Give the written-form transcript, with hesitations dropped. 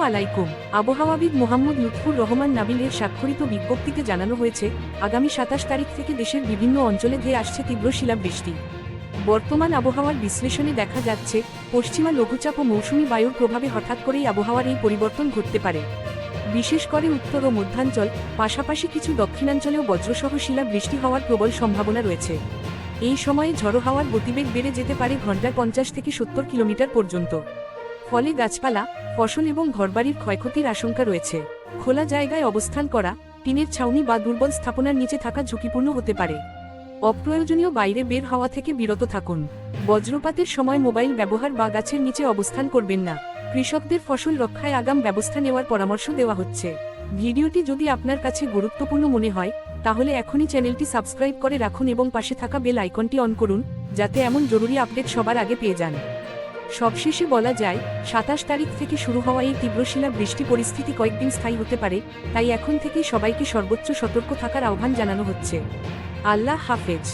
আলাইকুম। আবহাওয়াবিদ মোহাম্মদ লুৎফুর রহমান নাবিলের স্বাক্ষরিত বিজ্ঞপ্তিতে জানানো হয়েছে, আগামী ২৭ তারিখ থেকে দেশের বিভিন্ন অঞ্চলে ধেয়ে আসছে তীব্র শিলাবৃষ্টি। বর্তমান আবহাওয়ার বিশ্লেষণে দেখা যাচ্ছে, পশ্চিমা লঘুচাপ ও মৌসুমী বায়ুর প্রভাবে হঠাৎ করেই আবহাওয়ার এই পরিবর্তন ঘটতে পারে। বিশেষ করে উত্তর ও মধ্যাঞ্চল, পাশাপাশি কিছু দক্ষিণাঞ্চলেও বজ্রসহ শিলাবৃষ্টি হওয়ার প্রবল সম্ভাবনা রয়েছে। এই সময়ে ঝড়ো হাওয়ার গতিবেগ বেড়ে যেতে পারে ঘন্টায় ৫০ থেকে ৭০ কিলোমিটার পর্যন্ত। ফলে গাছপালা, ফসল এবং ঘরবাড়ির ক্ষয়ক্ষতির আশঙ্কা রয়েছে। খোলা জায়গায় অবস্থান করা, টিনের ছাউনি বা দুর্বল স্থাপনার নিচে থাকা ঝুঁকিপূর্ণ হতে পারে। অপ্রয়োজনীয় বাইরে বের হওয়া থেকে বিরত থাকুন। বজ্রপাতের সময় মোবাইল ব্যবহার বা গাছের নিচে অবস্থান করবেন না। কৃষকদের ফসল রক্ষায় আগাম ব্যবস্থা নেওয়ার পরামর্শ দেওয়া হচ্ছে। ভিডিওটি যদি আপনার কাছে গুরুত্বপূর্ণ মনে হয়, তাহলে এখনই চ্যানেলটি সাবস্ক্রাইব করে রাখুন এবং পাশে থাকা বেল আইকনটি অন করুন, যাতে এমন জরুরি আপডেট সবার আগে পেয়ে যান। সবশেষে বলা যায়, ২৭ তারিখ থেকে শুরু হওয়া এই তীব্র শিলাবৃষ্টি পরিস্থিতি কয়েকদিন স্থায়ী হতে পারে, তাই এখন থেকেই সবাইকে সর্বোচ্চ সতর্ক থাকার আহ্বান জানানো হচ্ছে। আল্লাহ হাফেজ।